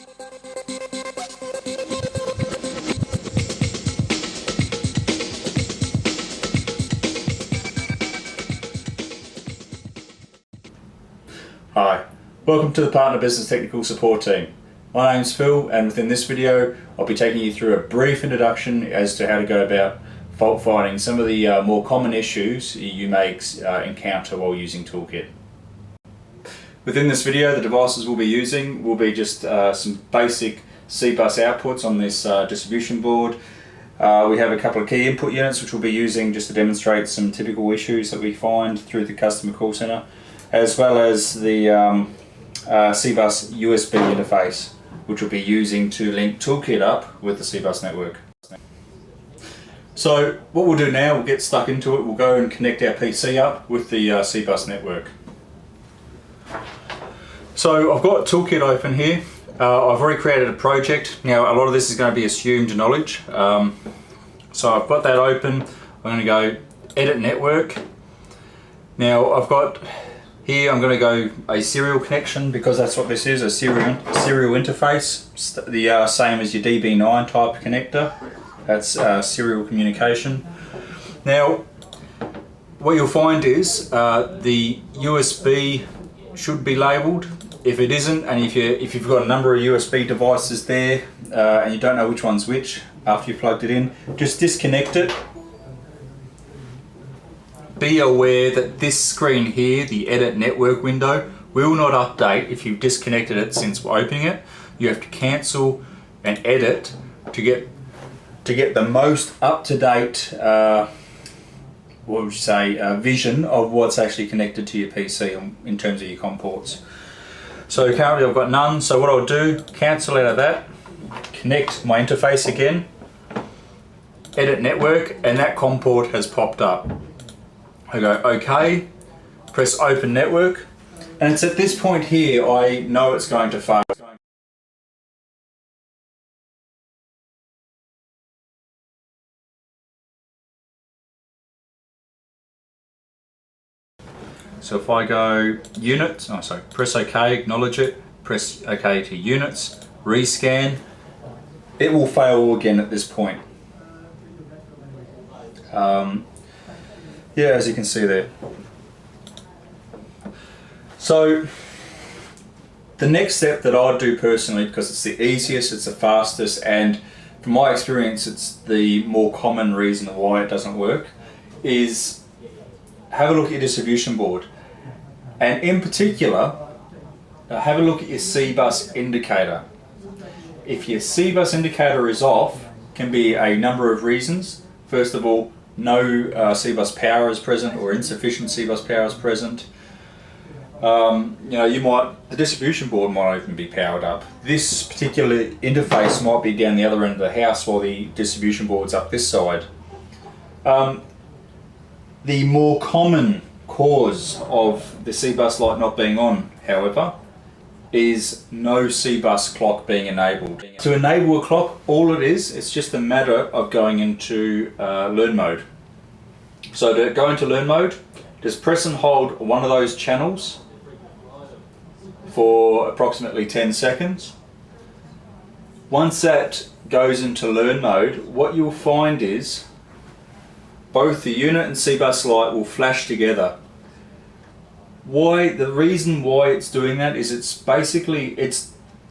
Hi, welcome to the Partner Business Technical Support Team. My name's Phil, and within this video I'll be taking you through a brief introduction as to how to go about fault finding some of the more common issues you may encounter while using Toolkit. Within this video, the devices we'll be using will be just some basic C-Bus outputs on this distribution board. We have a couple of key input units which we'll be using just to demonstrate some typical issues that we find through the customer call center, as well as the C-Bus USB interface, which we'll be using to link Toolkit up with the C-Bus network. So what we'll do now, we'll get stuck into it. We'll go and connect our PC up with the C-Bus network. So I've got Toolkit open here. I've already created a project. Now a lot of this is going to be assumed knowledge. So I've got that open. I'm going to go Edit Network. Now I've got here, I'm going to go a serial connection because that's what this is, a serial interface. The same as your DB9 type connector. That's serial communication. Now what you'll find is the USB should be labelled. If it isn't, and if you've got a number of USB devices there and you don't know which one's which after you've plugged it in, just disconnect it. Be aware that this screen here, the Edit Network window, will not update if you've disconnected it since opening it. You have to cancel and edit to get the most up-to-date vision of what's actually connected to your PC in terms of your COM ports. So currently I've got none, so what I'll do, cancel out of that, connect my interface again, Edit Network, and that COM port has popped up. I go OK, press Open Network, and it's at this point here I know it's going to fail. So if I go Units, press OK, acknowledge it, press OK to Units, rescan, it will fail again at this point. Yeah, as you can see there. So the next step that I do personally, because it's the easiest, it's the fastest, and from my experience it's the more common reason why it doesn't work, is have a look at your distribution board, and in particular have a look at your C-Bus indicator. If your C-Bus indicator is off, can be a number of reasons. First of all, no C-Bus power is present or insufficient C-Bus power is present. The distribution board might even be powered up. This particular interface might be down the other end of the house while the distribution board's up this side. The more common cause of the C-Bus light not being on, however, is no C-Bus clock being enabled. To enable a clock, all it is, it's just a matter of going into learn mode. So to go into learn mode, just press and hold one of those channels for approximately 10 seconds. Once that goes into learn mode, what you'll find is both the unit and C-Bus light will flash together. The reason why it's doing that is it's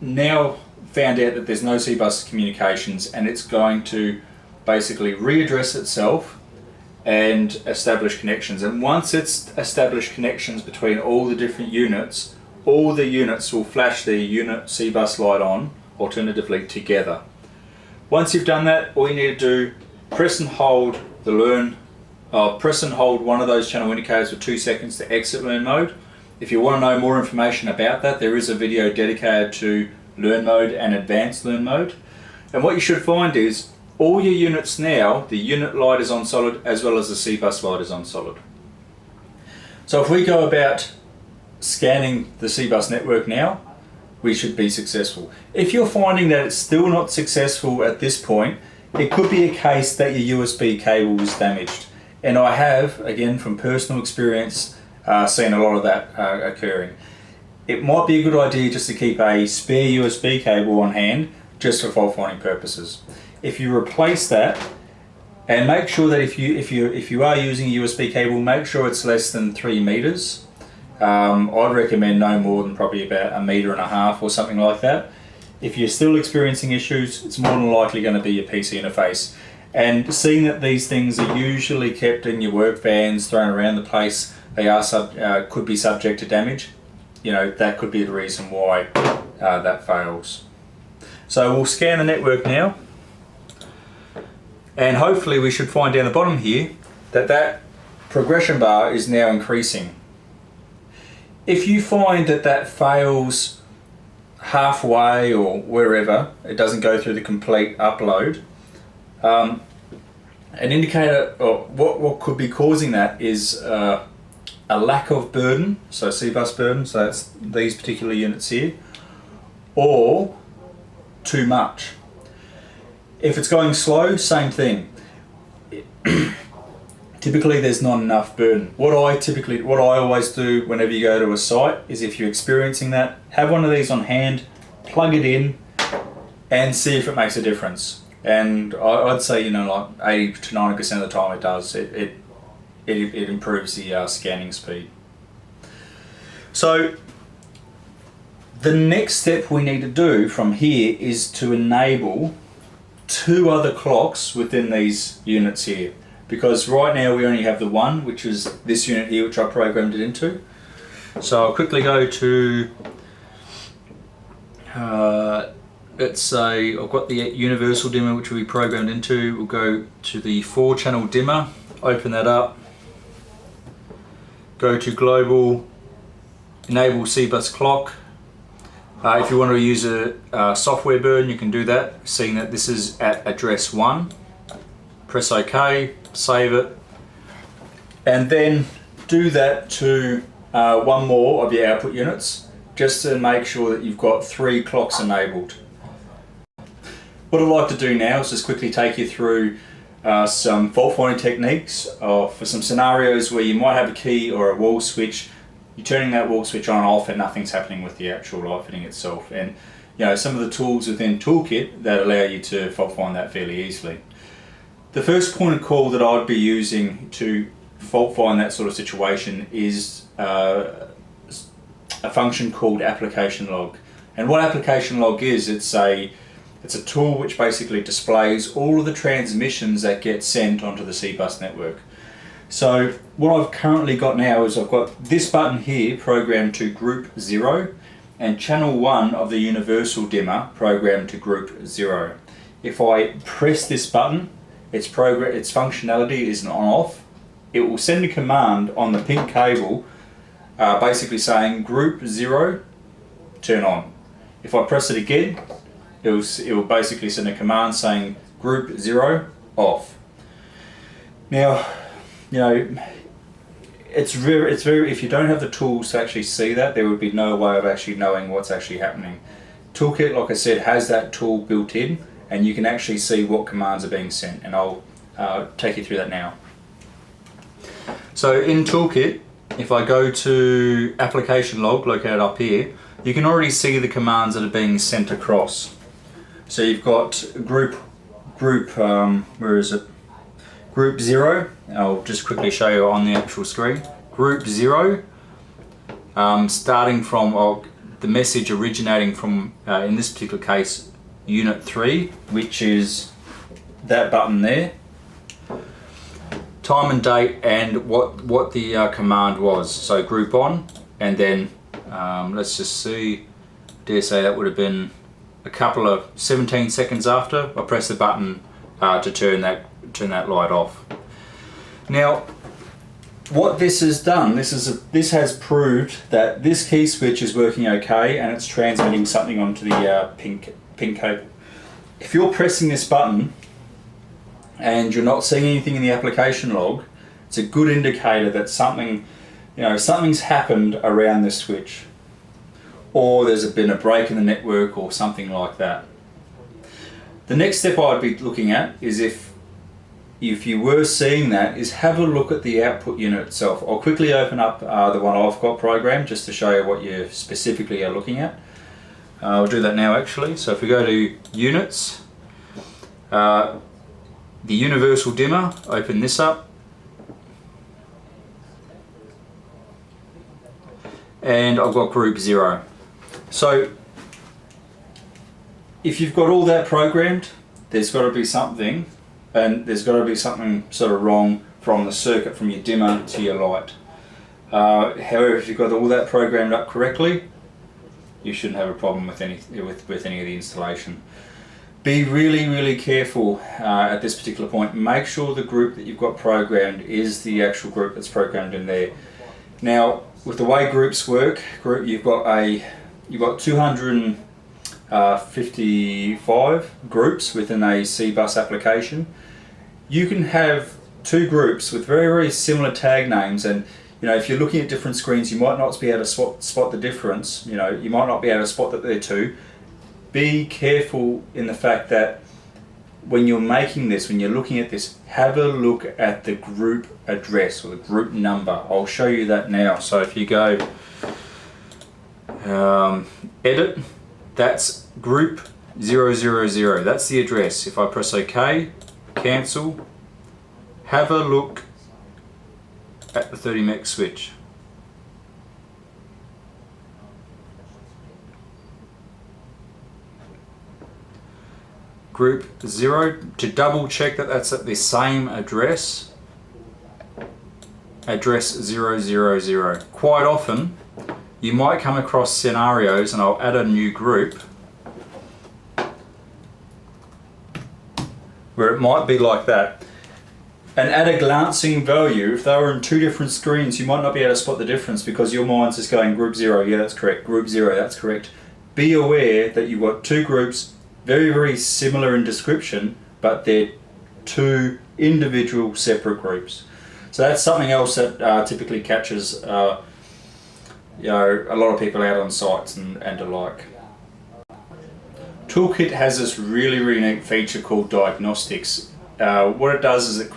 now found out that there's no C-Bus communications, and it's going to basically readdress itself and establish connections. And once it's established connections between all the different units, all the units will flash their unit C-Bus light on, alternatively together. Once you've done that, all you need to do, press and hold one of those channel indicators for 2 seconds to exit learn mode. If you want to know more information about that, there is a video dedicated to learn mode and advanced learn mode. And what you should find is all your units now, the unit light is on solid as well as the C-Bus light is on solid. So if we go about scanning the C-Bus network now, we should be successful. If you're finding that it's still not successful at this point, it could be a case that your USB cable is damaged. And I have, again from personal experience, seen a lot of that occurring. it might be a good idea just to keep a spare USB cable on hand just for fault finding purposes. If you replace that, and make sure that if you are using a USB cable, make sure it's less than 3 meters. I'd recommend no more than probably about 1.5 meters or something like that. If you're still experiencing issues, it's more than likely going to be your PC interface. And seeing that these things are usually kept in your work vans, thrown around the place, they are could be subject to damage. You know, that could be the reason why that fails. So we'll scan the network now. And hopefully we should find down the bottom here that progression bar is now increasing. If you find that fails halfway or wherever, it doesn't go through the complete upload, an indicator, or what could be causing that is a lack of burden, so C-Bus burden, so that's these particular units here, or too much. If it's going slow, same thing. Typically there's not enough burden. What I always do whenever you go to a site is, if you're experiencing that, have one of these on hand, plug it in and see if it makes a difference. And I'd say, you know, like 80 to 90% of the time it does. It improves the scanning speed. So the next step we need to do from here is to enable 2 other clocks within these units here, because right now we only have the one, which is this unit here, which I programmed it into. So I'll quickly go to, let's say I've got the universal dimmer which will be programmed into. We'll go to the 4-channel dimmer, open that up, go to global, enable C-Bus clock. If you want to use a software burn, you can do that, seeing that this is at address 1. Press OK, save it, and then do that to one more of your output units, just to make sure that you've got 3 clocks enabled. What I'd like to do now is just quickly take you through some fault finding techniques for some scenarios where you might have a key or a wall switch. You're turning that wall switch on and off and nothing's happening with the actual light fitting itself. And you know, some of the tools within Toolkit that allow you to fault find that fairly easily. The first point of call that I'd be using to fault find that sort of situation is a function called application log. And what application log is, it's a tool which basically displays all of the transmissions that get sent onto the C-Bus network. So what I've currently got now is I've got this button here programmed to group 0 and channel 1 of the universal dimmer programmed to group 0. If I press this button, its functionality is an on-off. It will send a command on the pink cable basically saying group 0 turn on. If I press it again, it will basically send a command saying group 0 off. Now, you know, it's very, if you don't have the tools to actually see that, there would be no way of actually knowing what's actually happening. Toolkit, like I said, has that tool built in, and you can actually see what commands are being sent, and I'll take you through that now. So in Toolkit, if I go to application log located up here, you can already see the commands that are being sent across. So you've got group where is it? Group 0, I'll just quickly show you on the actual screen. Group 0, starting from the message originating from, in this particular case, unit 3, which is that button there. Time and date and what the command was. So group on, and then let's just see, dare say that would have been a couple of 17 seconds after I press the button to turn that light off. Now, what this has done, this has proved that this key switch is working okay, and it's transmitting something onto the pink cable. If you're pressing this button and you're not seeing anything in the application log, it's a good indicator that something's happened around this switch, or there's been a break in the network or something like that. The next step I'd be looking at is if if you were seeing that, is have a look at the output unit itself. I'll quickly open up the one I've got programmed just to show you what you specifically are looking at. I'll do that now actually. So if we go to units, the universal dimmer, open this up, and I've got group 0. So if you've got all that programmed, there's got to be something, and there's got to be something sort of wrong from the circuit, from your dimmer to your light. However, if you've got all that programmed up correctly, you shouldn't have a problem with any of the installation. Be really careful at this particular point. Make sure the group that you've got programmed is the actual group that's programmed in there. Now, with the way groups work, you've got 255 groups within a C-Bus application. You can have 2 groups with very similar tag names, and if you're looking at different screens, you might not be able to spot the difference. You might not be able to spot that they're 2. Be careful in the fact that when you're making this, when you're looking at this, have a look at the group address or the group number. I'll show you that now. So if you go edit, that's group 000, that's the address. If I press OK, cancel, have a look at the 30 mech switch. Group 0, to double check that that's at the same address, address 000. Quite often you might come across scenarios, and I'll add a new group, where it might be like that. And at a glancing value, if they were in 2 different screens, you might not be able to spot the difference because your mind's just going group 0, yeah that's correct, group 0, that's correct. Be aware that you've got 2 groups, very similar in description, but they're 2 individual separate groups. So that's something else that typically catches a lot of people out on sites and the like. Toolkit has this really neat feature called Diagnostics. What it does is it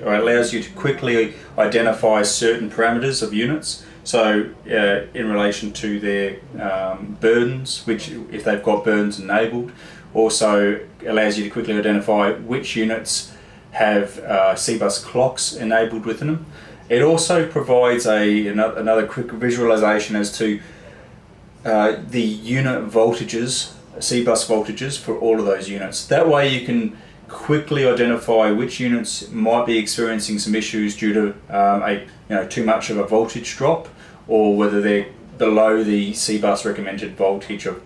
allows you to quickly identify certain parameters of units. So in relation to their burdens, which if they've got burdens enabled, also allows you to quickly identify which units have C-Bus clocks enabled within them. It also provides another quick visualization as to the unit voltages, C-Bus voltages for all of those units. That way you can quickly identify which units might be experiencing some issues due to too much of a voltage drop, or whether they're below the C-Bus recommended voltage of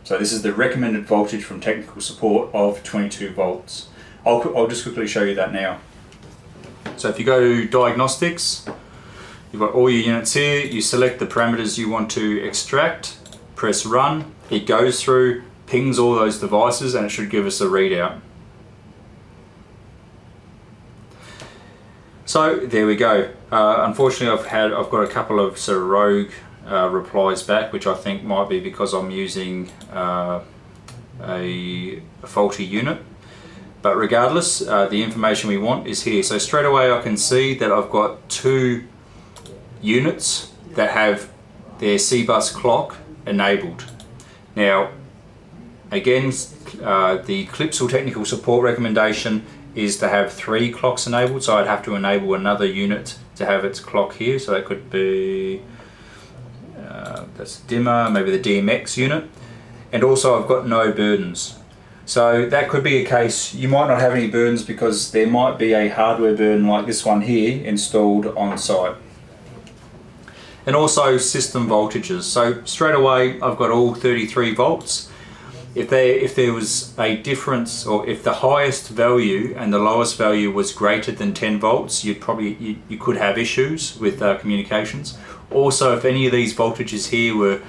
so this is the recommended voltage from technical support of 22 volts. I'll just quickly show you that now. So if you go to Diagnostics, you've got all your units here, you select the parameters you want to extract, press run, it goes through, pings all those devices, and it should give us a readout. So there we go. Unfortunately I've got a couple of sort of rogue replies back, which I think might be because I'm using a faulty unit. But regardless, the information we want is here. So straight away I can see that I've got 2 units that have their C-Bus clock enabled. Now, again, the Clipsal technical support recommendation is to have 3 clocks enabled, so I'd have to enable another unit to have its clock here. So that could be, that's dimmer, maybe the DMX unit. And also I've got no burdens. So that could be a case, you might not have any burdens because there might be a hardware burden like this one here installed on site. And also system voltages. So straight away I've got all 33 volts. If there was a difference, or if the highest value and the lowest value was greater than 10 volts, you could have issues with communications. Also, if any of these voltages here were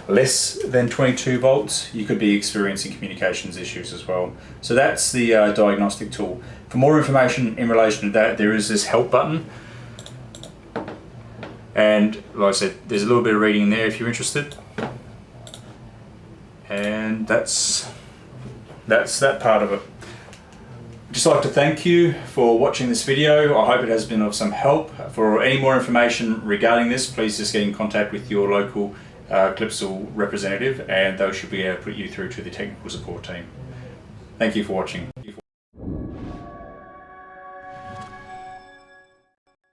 less than 22 volts, you could be experiencing communications issues as well. So that's the diagnostic tool. For more information in relation to that, there is this help button. And like I said, there's a little bit of reading there if you're interested. And that's that part of it. Just just like to thank you for watching this video. I hope it has been of some help. For any more information regarding this, please just get in contact with your local Clipsal representative and they should be able to put you through to the technical support team. Thank you for watching.